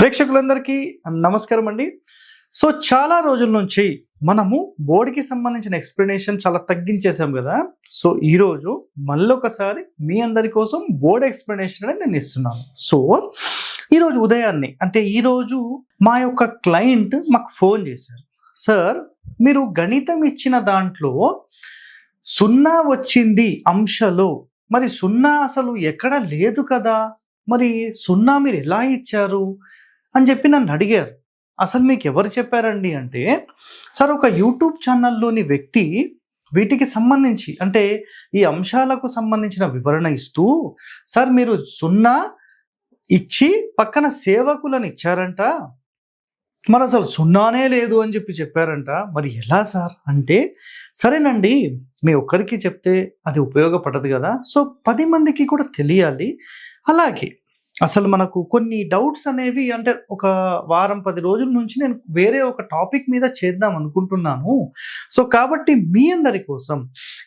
ప్రేక్షకులందరికీ నమస్కారం అండి. సో చాలా రోజుల నుంచి మనము బోర్డ్కి సంబంధించిన ఎక్స్ప్లెనేషన్ చాలా తగ్గించేసాం కదా. సో ఈరోజు మళ్ళొకసారి మీ అందరి కోసం బోర్డ్ ఎక్స్ప్లెనేషన్ అనేది నేను ఇస్తున్నాను. సో ఈరోజు ఉదయాన్నే అంటే ఈరోజు మా యొక్క క్లయింట్ మాకు ఫోన్ చేశారు. సార్, మీరు గణితం ఇచ్చిన దాంట్లో 0 వచ్చింది అంశలో, మరి 0 అసలు ఎక్కడ లేదు కదా, మరి 0 మీరు ఎలా ఇచ్చారు అని చెప్పి నన్ను అడిగారు. అసలు మీకు ఎవరు చెప్పారండి అంటే, సార్ ఒక యూట్యూబ్ ఛానల్లోని వ్యక్తి వీటికి సంబంధించి అంటే ఈ అంశాలకు సంబంధించిన వివరణ ఇస్తూ, సార్ మీరు 0 ఇచ్చి పక్కన సేవకులను ఇచ్చారంట, మరి అసలు 0నే లేదు అని చెప్పారంట. మరి ఎలా సార్ అంటే, సరేనండి మీ ఒక్కరికి చెప్తే అది ఉపయోగపడదు కదా, సో 10 మందికి కూడా తెలియాలి. అలాగే అసలు మనకు కొన్ని డౌట్స్ అనేవి అంటే ఒక వారం 10 రోజుల నుంచి నేను వేరే ఒక టాపిక్ మీద చేద్దాం అనుకుంటున్నాను. సో కాబట్టి మీ అందరి కోసం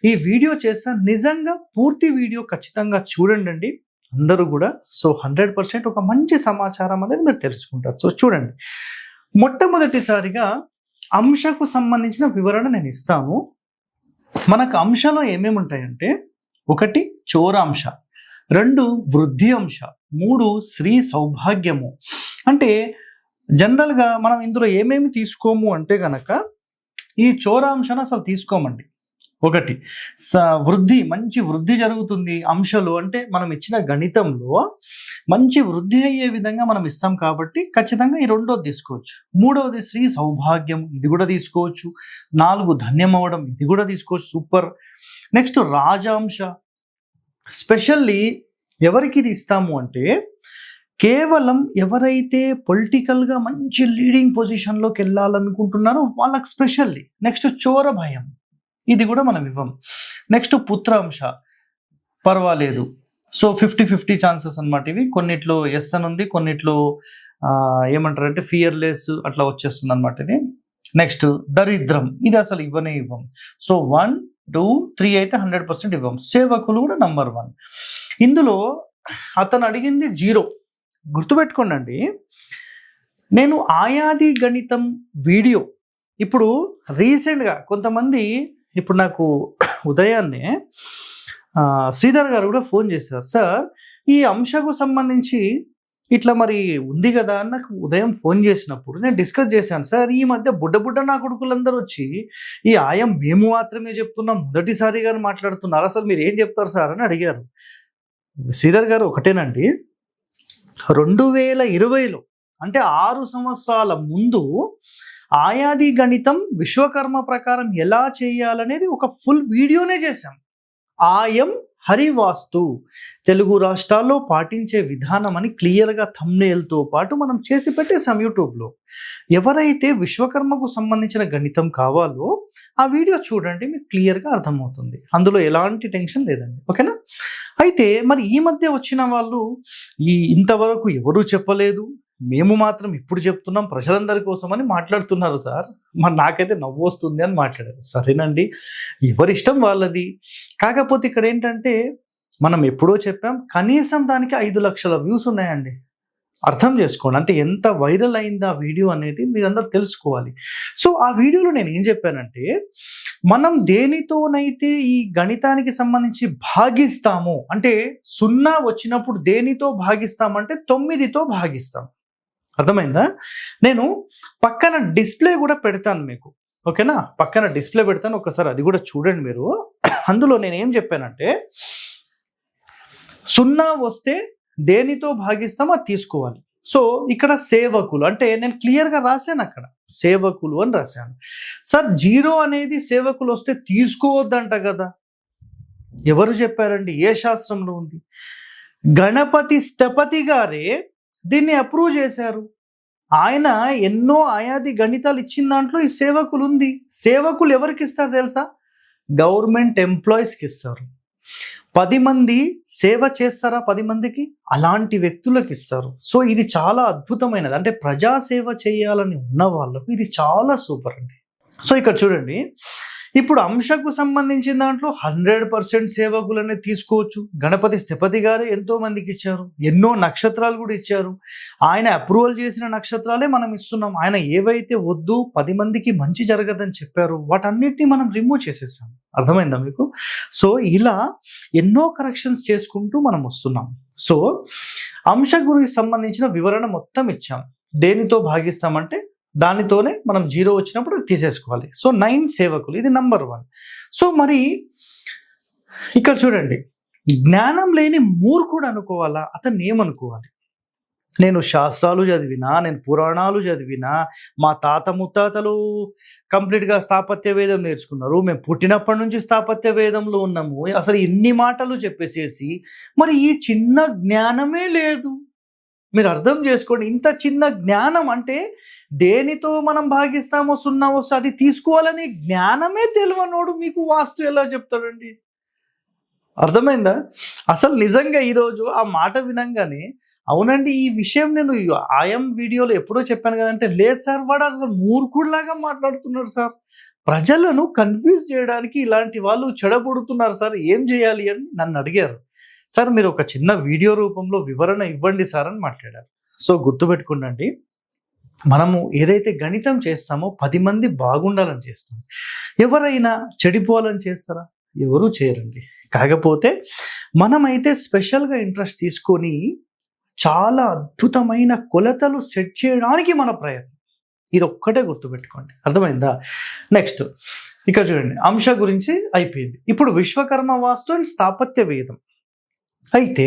ఈ వీడియో చేస్తాను. నిజంగా పూర్తి వీడియో ఖచ్చితంగా చూడండి అందరూ కూడా. సో 100% ఒక మంచి సమాచారం అనేది మీరు తెలుసుకుంటారు. సో చూడండి, మొట్టమొదటిసారిగా అంశకు సంబంధించిన వివరణ నేను ఇస్తాను. మనకు అంశలో ఏమేమి ఉంటాయంటే, 1 చోరాంశ, 2 వృద్ధి అంశ, 3 శ్రీ సౌభాగ్యము. అంటే జనరల్గా మనం ఇందులో ఏమేమి తీసుకోము అంటే కనుక ఈ చోరాంశను అసలు తీసుకోమండి. 1 వృద్ధి, మంచి వృద్ధి జరుగుతుంది అంశలు అంటే మనం ఇచ్చిన గణితంలో మంచి వృద్ధి అయ్యే విధంగా మనం ఇస్తాం కాబట్టి ఖచ్చితంగా ఈ 2వది తీసుకోవచ్చు. 3వది శ్రీ సౌభాగ్యం, ఇది కూడా తీసుకోవచ్చు. 4 ధన్యం అవ్వడం, ఇది కూడా తీసుకోవచ్చు, సూపర్. నెక్స్ట్ రాజాంశ, స్పెషల్లీ ఎవరికి ఇది ఇస్తాము అంటే కేవలం ఎవరైతే పొలిటికల్గా మంచి లీడింగ్ పొజిషన్లోకి వెళ్ళాలనుకుంటున్నారో వాళ్ళకి స్పెషల్లీ. నెక్స్ట్ చోర భయం, ఇది కూడా మనం ఇవ్వం. నెక్స్ట్ పుత్రాంశ, పర్వాలేదు. సో 50-50 ఛాన్సెస్ అనమాట ఇవి. కొన్నిట్లో ఎస్ అని ఉంది, కొన్నిట్లో ఏమంటారంటే ఫియర్లెస్ అట్లా వచ్చేస్తుంది అనమాట ఇది. నెక్స్ట్ దరిద్రం, ఇది అసలు ఇవ్వనే ఇవ్వం. సో 1, 2, 3 అయితే 100% ఇవ్వం. సేవకులు కూడా నంబర్ 1. ఇందులో అతను అడిగింది 0. గుర్తుపెట్టుకోండి, నేను ఆయాది గణితం వీడియో ఇప్పుడు రీసెంట్గా కొంతమంది ఇప్పుడు నాకు ఉదయాన్నే శ్రీధర్ గారు కూడా ఫోన్ చేశారు. సార్ ఈ అంశకు సంబంధించి ఇట్లా మరి ఉంది కదా అని నాకు ఉదయం ఫోన్ చేసినప్పుడు నేను డిస్కస్ చేశాను. సార్ ఈ మధ్య బుడ్డ నా కొడుకులందరూ వచ్చి ఈ ఆయం మేము మాత్రమే చెప్తున్నాం, మొదటిసారిగా మాట్లాడుతున్నారు, అసలు మీరు ఏం చెప్తారు సార్ అని అడిగారు. శ్రీధర్ గారు ఒకటేనండి, 2020లో అంటే 6 సంవత్సరాల ముందు ఆయాది గణితం విశ్వకర్మ ప్రకారం ఎలా చేయాలనేది ఒక ఫుల్ వీడియోనే చేశాం. ఆయం హరివాస్తు తెలుగు రాష్ట్రాల్లో పాటించే విధానం అని క్లియర్గా థంబ్నెయిల్తో పాటు మనం చేసి పెట్టేసాం యూట్యూబ్లో. ఎవరైతే విశ్వకర్మకు సంబంధించిన గణితం కావాలో ఆ వీడియో చూడండి, మీకు క్లియర్గా అర్థమవుతుంది. అందులో ఎలాంటి టెన్షన్ లేదండి, ఓకేనా. అయితే మరి ఈ మధ్య వచ్చిన వాళ్ళు ఇంతవరకు ఎవరూ చెప్పలేదు, మేము మాత్రం ఇప్పుడు చెప్తున్నాం ప్రజలందరి కోసం అని మాట్లాడుతున్నారు సార్. మరి నాకైతే నవ్వు వస్తుంది అని మాట్లాడారు. సరేనండి, ఎవరిష్టం వాళ్ళది. కాకపోతే ఇక్కడ ఏంటంటే మనం ఎప్పుడో చెప్పాం, కనీసం దానికి 5 లక్షల వ్యూస్ ఉన్నాయండి. అర్థం చేసుకోండి, అంటే ఎంత వైరల్ అయింది ఆ వీడియో అనేది మీరందరూ తెలుసుకోవాలి. సో ఆ వీడియోలో నేను ఏం చెప్పానంటే, మనం దేనితోనైతే ఈ గణితానికి సంబంధించి భాగిస్తాము అంటే 0 వచ్చినప్పుడు దేనితో భాగిస్తామంటే 9తో భాగిస్తాం. అర్థమైందా? నేను పక్కన డిస్ప్లే కూడా పెడతాను మీకు, ఓకేనా. పక్కన డిస్ప్లే పెడతాను, ఒకసారి అది కూడా చూడండి మీరు. అందులో నేను ఏం చెప్పానంటే 0 వస్తే దేనితో భాగిస్తామో అది తీసుకోవాలి. సో ఇక్కడ సేవకులు అంటే నేను క్లియర్గా రాశాను, అక్కడ సేవకులు అని రాశాను. సార్ 0 అనేది సేవకులు వస్తే తీసుకోవద్దంట కదా, ఎవరు చెప్పారండి? ఏ శాస్త్రంలో ఉంది? గణపతి స్థపతి గారే దీన్ని అప్రూవ్ చేశారు. ఆయన ఎన్నో ఆయాది గణితాలు ఇచ్చిన దాంట్లో ఈ సేవకులు ఉంది. సేవకులు ఎవరికి ఇస్తారు తెలుసా? గవర్నమెంట్ ఎంప్లాయీస్కి ఇస్తారు. 10 మంది సేవ చేస్తారా 10 మందికి? అలాంటి వ్యక్తులకు ఇస్తారు. సో ఇది చాలా అద్భుతమైనది, అంటే ప్రజాసేవ చేయాలని ఉన్న వాళ్ళకు ఇది చాలా సూపర్ అండి. సో ఇక్కడ చూడండి, ఇప్పుడు అంశకు సంబంధించిన దాంట్లో 100% సేవకులనే తీసుకోవచ్చు. గణపతి స్థపతి గారు ఎంతో మందికి ఇచ్చారు, ఎన్నో నక్షత్రాలు కూడా ఇచ్చారు. ఆయన అప్రూవల్ చేసిన నక్షత్రాలే మనం ఇస్తున్నాం. ఆయన ఏవైతే వద్దు 10 మందికి మంచి జరగదని చెప్పారు వాటన్నిటిని మనం రిమూవ్ చేసేసాం. అర్థమైందా మీకు? సో ఇలా ఎన్నో కరెక్షన్స్ చేసుకుంటూ మనం వస్తున్నాం. సో అంశ గురికి సంబంధించిన వివరణ మొత్తం ఇచ్చాం. దేనితో భాగిస్తామంటే దానితోనే మనం 0 వచ్చినప్పుడు తీసేసుకోవాలి. సో 9 సేవకులు, ఇది నంబర్ 1. సో మరి ఇక్కడ చూడండి, జ్ఞానం లేని మూర్ఖుడు అనుకోవాలా, అతన్ని ఏమనుకోవాలి? నేను శాస్త్రాలు చదివినా, నేను పురాణాలు చదివినా, మా తాత ముత్తాతలు కంప్లీట్గా స్థాపత్య వేదం నేర్చుకున్నారు, మేము పుట్టినప్పటి నుంచి స్థాపత్య వేదంలో ఉన్నాము, అసలు ఇన్ని మాటలు చెప్పేసేసి మరి ఈ చిన్న జ్ఞానమే లేదు. మీరు అర్థం చేసుకోండి, ఇంత చిన్న జ్ఞానం అంటే దేనితో మనం భాగిస్తామో 0 వస్తే అది తీసుకోవాలని జ్ఞానమే తెలియనోడు మీకు వాస్తు ఎలా చెప్తాడండి? అర్థమైందా? అసలు నిజంగా ఈరోజు ఆ మాట వినంగానే అవునండి ఈ విషయం నేను ఆయం వీడియోలో ఎప్పుడో చెప్పాను కదంటే, లేదు సార్ వాడు అసలు మూర్ఖుడిలాగా మాట్లాడుతున్నాడు సార్, ప్రజలను కన్ఫ్యూజ్ చేయడానికి ఇలాంటి వాళ్ళు చెడబుడుతున్నారు సార్, ఏం చేయాలి అని నన్ను అడిగారు. సార్ మీరు ఒక చిన్న వీడియో రూపంలో వివరణ ఇవ్వండి సార్ అని మాట్లాడారు. సో గుర్తుపెట్టుకోండి, మనము ఏదైతే గణితం చేస్తామో 10 మంది బాగుండాలని చేస్తాం. ఎవరైనా చెడిపోవాలని చేస్తారా? ఎవరూ చేయరండి. కాకపోతే మనమైతే స్పెషల్గా ఇంట్రెస్ట్ తీసుకొని చాలా అద్భుతమైన కొలతలు సెట్ చేయడానికి మన ప్రయత్నం. ఇది ఒక్కటే గుర్తుపెట్టుకోండి. అర్థమైందా? నెక్స్ట్ ఇక్కడ చూడండి, అంశ గురించి అయిపోయింది. ఇప్పుడు విశ్వకర్మ వాస్తు అండ్ స్థాపత్య వేదం. అయితే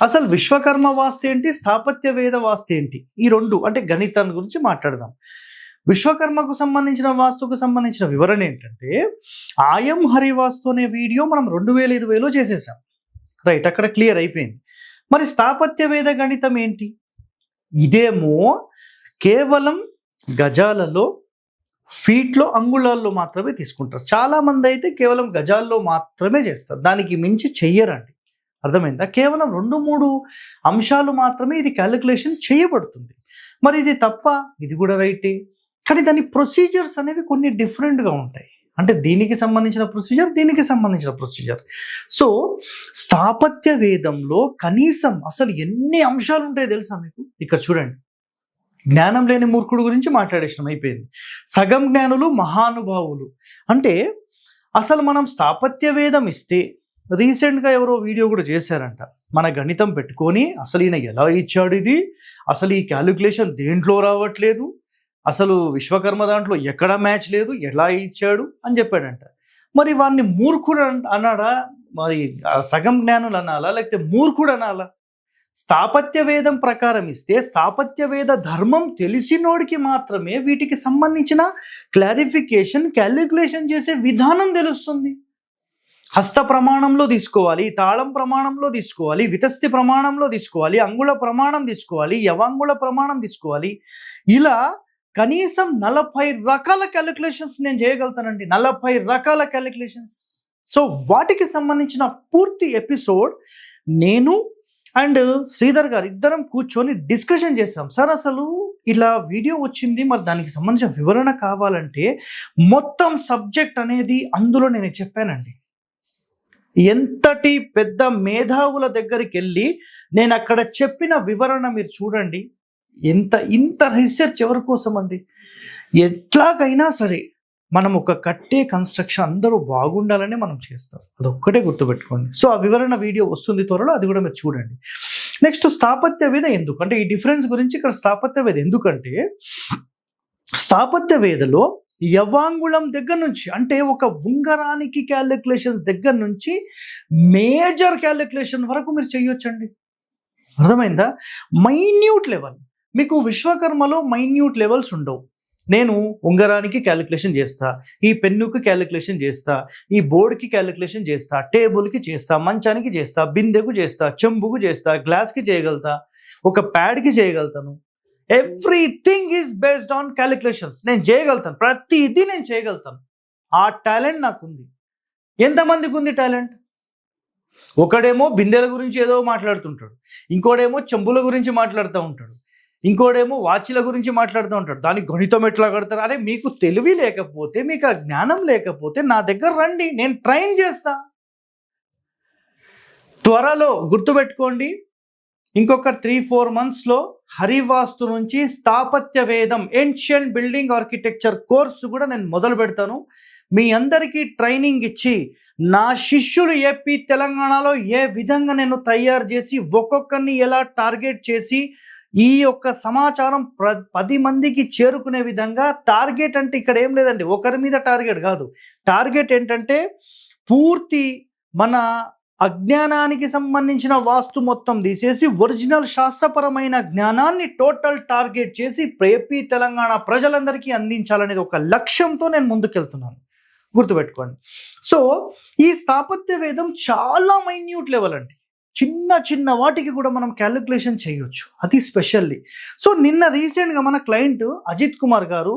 అసలు విశ్వకర్మ వాస్తు ఏంటి, స్థాపత్య వేద వాస్తు ఏంటి, ఈ రెండు అంటే గణితాన్ని గురించి మాట్లాడదాం. విశ్వకర్మకు సంబంధించిన వాస్తుకు సంబంధించిన వివరణ ఏంటంటే, ఆయం హరివాస్తు అనే వీడియో మనం 2020లో చేసేసాం. రైట్, అక్కడ క్లియర్ అయిపోయింది. మరి స్థాపత్య వేద గణితం ఏంటి? ఇదేమో కేవలం గజాలలో, ఫీట్లో, అంగుళాల్లో మాత్రమే తీసుకుంటారు. చాలామంది అయితే కేవలం గజాల్లో మాత్రమే చేస్తారు, దానికి మించి చెయ్యరండి. అర్థమైందా? కేవలం 2-3 అంశాలు మాత్రమే ఇది క్యాలిక్యులేషన్ చేయబడుతుంది. మరి ఇది తప్ప? ఇది కూడా రైటే, కానీ దాని ప్రొసీజర్స్ అనేవి కొన్ని డిఫరెంట్గా ఉంటాయి. అంటే దీనికి సంబంధించిన ప్రొసీజర్, దీనికి సంబంధించిన ప్రొసీజర్. సో స్థాపత్య వేదంలో కనీసం అసలు ఎన్ని అంశాలు ఉంటాయో తెలుసా మీకు? ఇక్కడ చూడండి, జ్ఞానం లేని మూర్ఖుడు గురించి మాట్లాడేసాం, అయిపోయింది. సగం జ్ఞానులు మహానుభావులు అంటే అసలు మనం స్థాపత్య వేదం ఇస్తే, రీసెంట్గా ఎవరో వీడియో కూడా చేశారంట, మన గణితం పెట్టుకొని అసలు ఈయన ఎలా ఇచ్చాడు ఇది, అసలు ఈ క్యాలిక్యులేషన్ దేంట్లో రావట్లేదు, అసలు విశ్వకర్మ దాంట్లో ఎక్కడా మ్యాచ్ లేదు, ఎలా ఇచ్చాడు అని చెప్పాడంట. మరి వాడిని మూర్ఖుడు అన్నాడా? మరి సగం జ్ఞానులు అనాలా, లేకపోతే మూర్ఖుడు అనాలా? స్థాపత్య వేదం ప్రకారం ఇస్తే స్థాపత్య వేద ధర్మం తెలిసినోడికి మాత్రమే వీటికి సంబంధించిన క్లారిఫికేషన్, క్యాలిక్యులేషన్ చేసే విధానం తెలుస్తుంది. హస్త ప్రమాణంలో తీసుకోవాలి, తాళం ప్రమాణంలో తీసుకోవాలి, వితస్తి ప్రమాణంలో తీసుకోవాలి, అంగుళ ప్రమాణం తీసుకోవాలి, యవాంగుళ ప్రమాణం తీసుకోవాలి. ఇలా కనీసం 40 రకాల క్యాలిక్యులేషన్స్ నేను చేయగలుగుతానండి, 40 రకాల క్యాలిక్యులేషన్స్. సో వాటికి సంబంధించిన పూర్తి ఎపిసోడ్ నేను అండ్ శ్రీధర్ గారు ఇద్దరం కూర్చొని డిస్కషన్ చేసాం. సార్ అసలు ఇలా వీడియో వచ్చింది, మరి దానికి సంబంధించిన వివరణ కావాలంటే మొత్తం సబ్జెక్ట్ అనేది అందులో నేను చెప్పానండి. ఎంతటి పెద్ద మేధావుల దగ్గరికి వెళ్ళి నేను అక్కడ చెప్పిన వివరణ మీరు చూడండి. ఇంత రీసెర్చ్ ఎవరి కోసం అండి? ఎట్లాగైనా సరే మనం ఒక కట్టే కన్స్ట్రక్షన్ అందరూ బాగుండాలని మనం చేస్తాం, అదొక్కటే గుర్తుపెట్టుకోండి. సో ఆ వివరణ వీడియో వస్తుంది త్వరలో, అది కూడా మీరు చూడండి. నెక్స్ట్ స్థాపత్య వేద ఎందుకు అంటే, ఈ డిఫరెన్స్ గురించి ఇక్కడ స్థాపత్య వేద ఎందుకంటే, స్థాపత్య వేదలో యవాంగుళం దగ్గర నుంచి అంటే ఒక ఉంగరానికి క్యాలిక్యులేషన్స్ దగ్గర నుంచి మేజర్ క్యాలిక్యులేషన్ వరకు మీరు చేయొచ్చండి. అర్థమైందా? Minute level. మీకు విశ్వకర్మలో మైన్యూట్ లెవెల్స్ ఉండవు. నేను ఉంగరానికి క్యాలిక్యులేషన్ చేస్తా, ఈ పెన్నుకి క్యాలిక్యులేషన్ చేస్తా, ఈ బోర్డుకి క్యాలిక్యులేషన్ చేస్తా, టేబుల్కి చేస్తా, మంచానికి చేస్తా, బిందెకు చేస్తా, చెంబుకు చేస్తా, గ్లాస్కి చేయగలుగుతా, ఒక ప్యాడ్కి చేయగలుగుతాను. Everything is based on calculations. నేను చేయగలుగుతాను, ప్రతిదీ నేను చేయగలుగుతాను. ఆ టాలెంట్ నాకుంది. ఎంతమందికి ఉంది టాలెంట్? ఒకడేమో బిందెల గురించి ఏదో మాట్లాడుతుంటాడు, ఇంకోడేమో చెంబుల గురించి మాట్లాడుతూ ఉంటాడు, ఇంకోడేమో వాచ్ల గురించి మాట్లాడుతూ ఉంటాడు, దానికి గణితం ఎట్లా కడతారు. అరే మీకు తెలివి లేకపోతే, మీకు ఆ జ్ఞానం లేకపోతే నా దగ్గర రండి, నేను ట్రైన్ చేస్తా. త్వరలో గుర్తుపెట్టుకోండి, ఇంకొక 3-4 monthsలో హరివాస్తు నుంచి స్థాపత్య వేదం ఏన్షియంట్ బిల్డింగ్ ఆర్కిటెక్చర్ కోర్సు కూడా నేను మొదలు పెడతాను. మీ అందరికీ ట్రైనింగ్ ఇచ్చి నా శిష్యులు ఏపీ తెలంగాణలో ఏ విధంగా నేను తయారు చేసి ఒక్కొక్కరిని ఎలా టార్గెట్ చేసి ఈ యొక్క సమాచారం 10 మందికి చేరుకునే విధంగా. టార్గెట్ అంటే ఇక్కడ ఏం లేదండి, ఒకరి మీద టార్గెట్ కాదు. టార్గెట్ ఏంటంటే పూర్తి మన అజ్ఞానానికి సంబంధించిన వాస్తు మొత్తం తీసేసి ఒరిజినల్ శాస్త్రపరమైన జ్ఞానాన్ని టోటల్ టార్గెట్ చేసి ఏపీ తెలంగాణ ప్రజలందరికీ అందించాలనేది ఒక లక్ష్యంతో నేను ముందుకెళ్తున్నాను, గుర్తుపెట్టుకోండి. సో ఈ స్థాపత్య వేదం చాలా మైన్యూట్ లెవెల్ అండి, చిన్న చిన్న వాటికి కూడా మనం క్యాలిక్యులేషన్ చేయొచ్చు, అది స్పెషల్లీ. సో నిన్న రీసెంట్గా మన క్లయింట్ అజిత్ కుమార్ గారు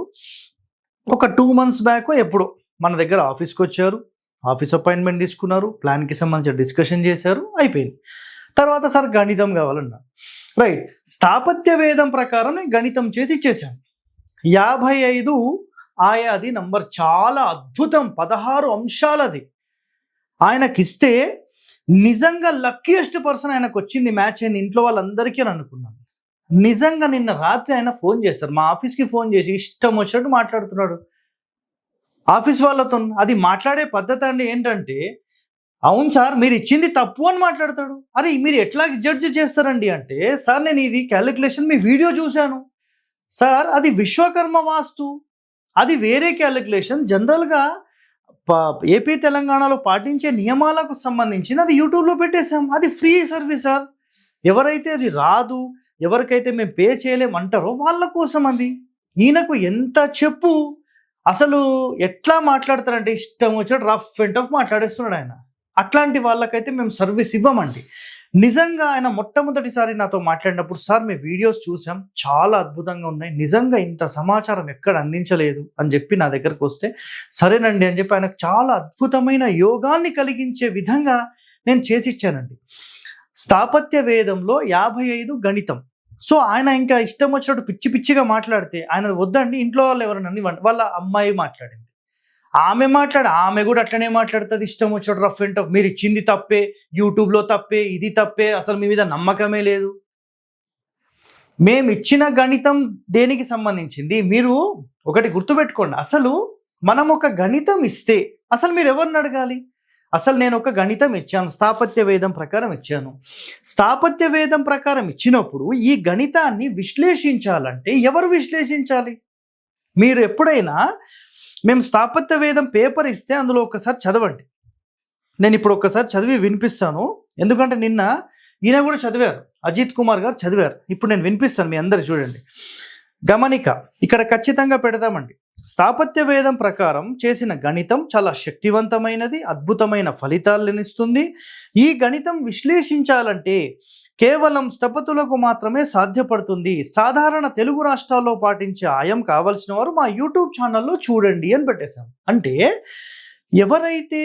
ఒక 2 months బ్యాక్ ఎప్పుడు మన దగ్గర ఆఫీస్కి వచ్చారు, ఆఫీస్ అపాయింట్మెంట్ తీసుకున్నారు, ప్లాన్కి సంబంధించిన డిస్కషన్ చేశారు, అయిపోయింది. తర్వాత సార్ గణితం కావాలన్నారు. రైట్, స్థాపత్య వేదం ప్రకారం నేను గణితం చేసి ఇచ్చేసాను. 55 ఆయాది నంబర్, చాలా అద్భుతం, 16 అంశాలది. ఆయనకిస్తే నిజంగా లక్కీయెస్ట్ పర్సన్ ఆయనకు వచ్చింది, మ్యాచ్ అయింది, ఇంట్లో వాళ్ళందరికీ అని అనుకున్నాను. నిజంగా నిన్న రాత్రి ఆయన ఫోన్ చేశారు, మా ఆఫీస్కి ఫోన్ చేసి ఇష్టం వచ్చినట్టు మాట్లాడుతున్నాడు ఆఫీస్ వాళ్ళతో. అది మాట్లాడే పద్ధతి అండి ఏంటంటే, అవును సార్ మీరు ఇచ్చింది తప్పు అని మాట్లాడతాడు. అరే మీరు ఎట్లా జడ్జి చేస్తారండి అంటే, సార్ నేను ఇది క్యాలిక్యులేషన్ మీ వీడియో చూశాను సార్, అది విశ్వకర్మ వాస్తు, అది వేరే క్యాలిక్యులేషన్. జనరల్గా ఏపీ తెలంగాణలో పాటించే నియమాలకు సంబంధించిన అది యూట్యూబ్లో పెట్టేశాం, అది ఫ్రీ సర్వీస్ సార్. ఎవరైతే అది రాదు, ఎవరికైతే మేము పే చేయలేమంటారో వాళ్ళ కోసం అది. ఈయనకు ఎంత చెప్పు, అసలు ఎట్లా మాట్లాడతారంటే ఇష్టం వచ్చినట్టు రఫ్ అండ్ టఫ్ మాట్లాడేస్తున్నాడు ఆయన. అట్లాంటి వాళ్ళకైతే మేము సర్వీస్ ఇవ్వమండి. నిజంగా ఆయన మొట్టమొదటిసారి నాతో మాట్లాడినప్పుడు, సార్ మీ వీడియోస్ చూసాం, చాలా అద్భుతంగా ఉన్నాయి, నిజంగా ఇంత సమాచారం ఎక్కడ అందించలేదు అని చెప్పి నా దగ్గరకు వస్తే, సరేనండి అని చెప్పి ఆయనకు చాలా అద్భుతమైన యోగాన్ని కలిగించే విధంగా నేను చేసిచ్చానండి. స్థాపత్య వేదంలో 55 గణితం. సో ఆయన ఇంకా ఇష్టం వచ్చినట్టు పిచ్చి పిచ్చిగా మాట్లాడితే ఆయన వద్దండి, ఇంట్లో వాళ్ళు ఎవరైనా వాళ్ళ అమ్మాయి మాట్లాడింది, ఆమె కూడా అట్లనే మాట్లాడుతుంది, ఇష్టం వచ్చినట్టు రఫ్ అండ్ టఫ్, మీరు ఇచ్చింది తప్పే, యూట్యూబ్లో తప్పే, ఇది తప్పే, అసలు మీ మీద నమ్మకమే లేదు. మేము ఇచ్చిన గణితం దేనికి సంబంధించింది మీరు ఒకటి గుర్తుపెట్టుకోండి. అసలు మనం ఒక గణితం ఇస్తే అసలు మీరు ఎవరిని అడగాలి? అసలు నేను ఒక గణితం ఇచ్చాను, స్థాపత్య వేదం ప్రకారం ఇచ్చాను. స్థాపత్య వేదం ప్రకారం ఇచ్చినప్పుడు ఈ గణితాన్ని విశ్లేషించాలంటే ఎవరు విశ్లేషించాలి? మీరు ఎప్పుడైనా మేము స్థాపత్య వేదం పేపర్ ఇస్తే అందులో ఒకసారి చదవండి. నేను ఇప్పుడు ఒకసారి చదివి వినిపిస్తాను, ఎందుకంటే నిన్న ఈయన కూడా చదివారు, అజిత్ కుమార్ గారు చదివారు. ఇప్పుడు నేను వినిపిస్తాను, మీ అందరు చూడండి. గమనిక ఇక్కడ ఖచ్చితంగా పెడదామండి. స్థాపత్య వేదం ప్రకారం చేసిన గణితం చాలా శక్తివంతమైనది, అద్భుతమైన ఫలితాలను ఇస్తుంది. ఈ గణితం విశ్లేషించాలంటే కేవలం స్థపతులకు మాత్రమే సాధ్యపడుతుంది. సాధారణ తెలుగు రాష్ట్రాల్లో పాటించే ఆయం కావలసిన వారు మా యూట్యూబ్ ఛానల్లో చూడండి అని పెట్టేశాం. అంటే ఎవరైతే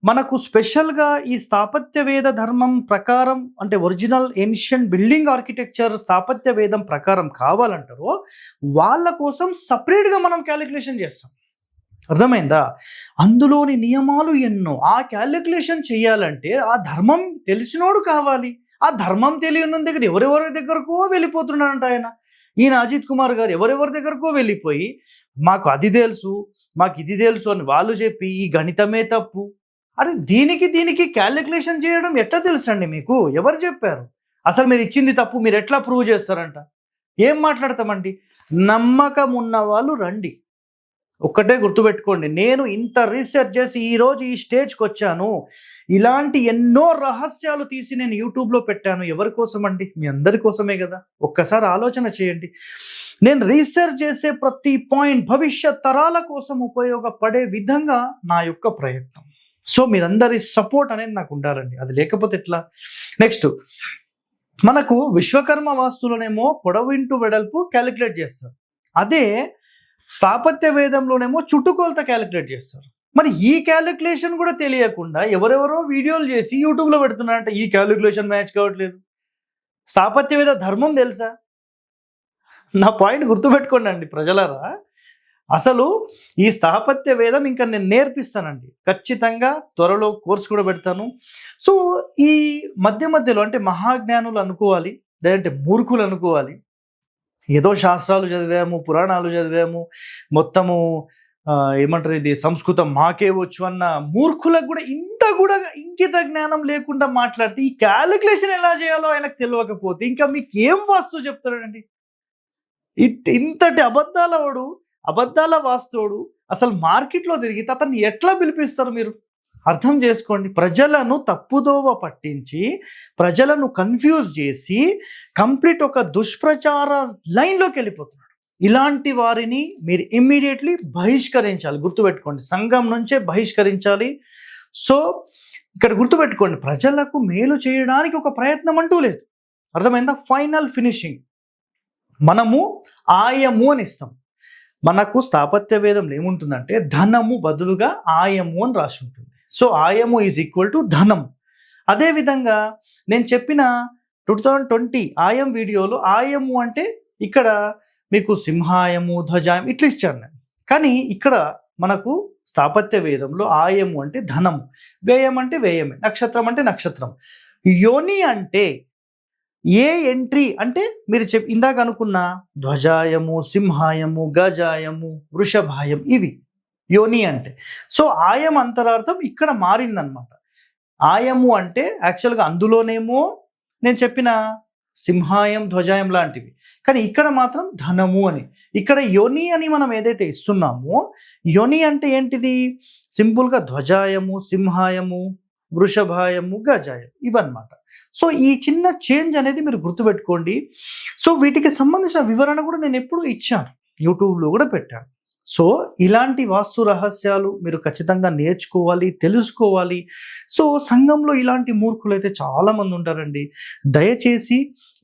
మనకు స్పెషల్గా ఈ స్థాపత్య వేద ధర్మం ప్రకారం, అంటే ఒరిజినల్ ఏన్షియంట్ బిల్డింగ్ ఆర్కిటెక్చర్ స్థాపత్య వేదం ప్రకారం కావాలంటారో వాళ్ళ కోసం సపరేట్గా మనం క్యాలిక్యులేషన్ చేస్తాం. అర్థమైందా? అందులోని నియమాలు ఎన్నో. ఆ క్యాలిక్యులేషన్ చేయాలంటే ఆ ధర్మం తెలిసినోడు కావాలి. ఆ ధర్మం తెలియని దగ్గర ఎవరెవరి దగ్గరకో వెళ్ళిపోతున్నాడంట ఆయన. ఈయన అజిత్ కుమార్ గారు ఎవరెవరి దగ్గరకో వెళ్ళిపోయి మాకు అది తెలుసు, మాకు ఇది తెలుసు అని వాళ్ళు చెప్పి ఈ గణితమే తప్పు. అరే దీనికి క్యాలిక్యులేషన్ చేయడం ఎట్లా తెలుసండి మీకు? ఎవరు చెప్పారు? అసలు మీరు ఇచ్చింది తప్పు మీరు ఎట్లా ప్రూవ్ చేస్తారంట? ఏం మాట్లాడతామండి? నమ్మకం ఉన్న వాళ్ళు రండి. ఒక్కటే గుర్తుపెట్టుకోండి, నేను ఇంత రీసెర్చ్ చేసి ఈరోజు ఈ స్టేజ్కి వచ్చాను. ఇలాంటి ఎన్నో రహస్యాలు తీసి నేను యూట్యూబ్లో పెట్టాను. ఎవరి కోసం అండి? మీ అందరి కోసమే కదా. ఒక్కసారి ఆలోచన చేయండి. నేను రీసెర్చ్ చేసే ప్రతి పాయింట్ భవిష్యత్ తరాల కోసం ఉపయోగపడే విధంగా నా యొక్క ప్రయత్నం. సో మీరందరి సపోర్ట్ అనేది నాకు ఉండాలండి, అది లేకపోతే ఎట్లా? నెక్స్ట్ మనకు విశ్వకర్మ వాస్తులోనేమో పొడవింటూ వెడల్పు క్యాలిక్యులేట్ చేస్తారు, అదే స్థాపత్య వేదంలోనేమో చుట్టుకొలత క్యాలిక్యులేట్ చేస్తారు. మరి ఈ క్యాలిక్యులేషన్ కూడా తెలియకుండా ఎవరెవరో వీడియోలు చేసి యూట్యూబ్లో పెడుతున్నారంటే ఈ క్యాలిక్యులేషన్ మ్యాచ్ కావట్లేదు. స్థాపత్య వేద ధర్మం తెలుసా? నా పాయింట్ గుర్తుపెట్టుకోండి అండి ప్రజలారా. అసలు ఈ స్థాపత్య వేదం ఇంకా నేను నేర్పిస్తానండి, ఖచ్చితంగా త్వరలో కోర్స్ కూడా పెడతాను. సో ఈ మధ్యలో అంటే మహాజ్ఞానులు అనుకోవాలి, లేదంటే మూర్ఖులు అనుకోవాలి, ఏదో శాస్త్రాలు చదివాము, పురాణాలు చదివాము, మొత్తము ఏమంటారు ఇది సంస్కృతం మాకే వచ్చు అన్న మూర్ఖులకు కూడా ఇంత కూడా ఇంకిత జ్ఞానం లేకుండా మాట్లాడితే ఈ క్యాలిక్యులేషన్ ఎలా చేయాలో ఆయనకు తెలియకపోతే ఇంకా మీకు ఏం వాస్తు చెప్తాడండి? ఇంతటి అబద్ధాల వాస్తవుడు అసలు మార్కెట్లో తిరిగితే అతన్ని ఎట్లా పిలిపిస్తారు మీరు? అర్థం చేసుకోండి. ప్రజలను తప్పుదోవ పట్టించి, ప్రజలను కన్ఫ్యూజ్ చేసి కంప్లీట్ ఒక దుష్ప్రచార లైన్లోకి వెళ్ళిపోతున్నాడు. ఇలాంటి వారిని మీరు ఇమ్మీడియట్లీ బహిష్కరించాలి. గుర్తుపెట్టుకోండి, సంఘం నుంచే బహిష్కరించాలి. సో ఇక్కడ గుర్తుపెట్టుకోండి, ప్రజలకు మేలు చేయడానికి ఒక ప్రయత్నం అంటూ లేదు. అర్థమైందా? ఫైనల్ ఫినిషింగ్ మనము ఆయము అని ఇస్తాం. మనకు స్థాపత్య వేదంలో ఏముంటుందంటే ధనము బదులుగా ఆయము అని రాసి ఉంటుంది. సో ఆయము ఈజ్ ఈక్వల్ టు ధనం. అదేవిధంగా నేను చెప్పిన 2020 ఆయం వీడియోలో ఆయము అంటే ఇక్కడ మీకు సింహాయము, ధ్వజాయం ఇట్లా ఇచ్చాను నేను. కానీ ఇక్కడ మనకు స్థాపత్య వేదంలో ఆయము అంటే ధనము, వ్యయం అంటే వ్యయమే, నక్షత్రం అంటే నక్షత్రం, యోని అంటే ఏ ఎంట్రీ అంటే మీరు ఇందాక అనుకున్న ధ్వజాయము, సింహాయము, గజాయము, వృషభాయం ఇవి యోని అంటే. సో ఆయం అంతరార్థం ఇక్కడ మారిందనమాట. ఆయము అంటే యాక్చువల్గా అందులోనేమో నేను చెప్పిన సింహాయం, ధ్వజాయం లాంటివి, కానీ ఇక్కడ మాత్రం ధనము అని. ఇక్కడ యోని అని మనం ఏదైతే ఇస్తున్నామో, యోని అంటే ఏంటిది? సింపుల్గా ధ్వజాయము, సింహాయము, వృషభాయము, గజాయం ఇవన్నమాట. సో ఈ చిన్న చేంజ్ అనేది మీరు గుర్తుపెట్టుకోండి. సో వీటికి సంబంధించిన వివరణ కూడా నేను ఎప్పుడూ ఇచ్చాను, యూట్యూబ్లో కూడా పెట్టాను. సో ఇలాంటి వాస్తు రహస్యాలు మీరు ఖచ్చితంగా నేర్చుకోవాలి, తెలుసుకోవాలి. సో సంఘంలో ఇలాంటి మూర్ఖులు అయితే చాలా మంది ఉంటారండి. దయచేసి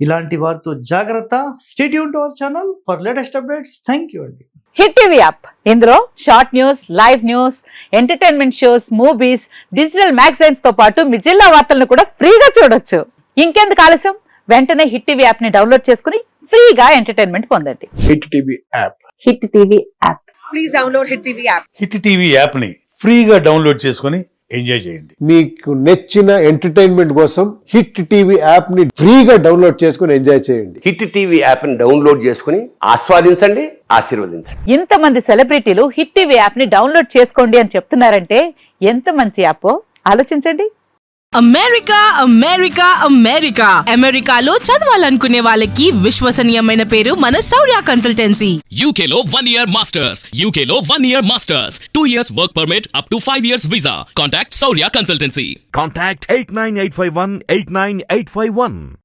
ఇలాంటి వారితో జాగ్రత్త. Stay tune to our channel for latest updates. Thank you అండి. హిట్ టీవీ యాప్, ఇందులో short news, live news, entertainment shows, movies, digital magazines తో పాటు మీ జిల్లా వార్తలను కూడా ఫ్రీగా చూడొచ్చు. ఇంకెందుకు ఆలస్యం, వెంటనే హిట్ టీవీ యాప్ ని డౌన్లోడ్ చేసుకుని ఫ్రీగా ఎంటర్టైన్మెంట్ పొందండి. Hit TV app. Hit TV app. Please download hit TV app. Hit TV app ని ఫ్రీగా డౌన్లోడ్ చేసుకుని ఎంజాయ్ చేయండి. మీకు నచ్చిన ఎంటర్టైన్మెంట్ కోసం హిట్ టీవీ యాప్ ని ఫ్రీగా డౌన్లోడ్ చేసుకుని ఎంజాయ్ చేయండి. హిట్ టీవీ యాప్ ని డౌన్లోడ్ చేసుకుని ఆస్వాదించండి, ఆశీర్వదించండి. ఇంతమంది సెలబ్రిటీలు హిట్ టీవీ యాప్ ని డౌన్లోడ్ చేసుకోండి అని చెప్తున్నారంటే ఎంత మంచి యాప్ ఆలోచించండి. అమెరికా అమెరికాలో చదవాలనుకునే వాళ్ళకి విశ్వసనీయమైన పేరు మన శౌర్య కన్సల్టెన్సీ. UK లో 1 year masters, UK లో 1 year masters, 2 years work permit up to 5 years visa. Contact Saurya Consultancy. Contact 89851 89851.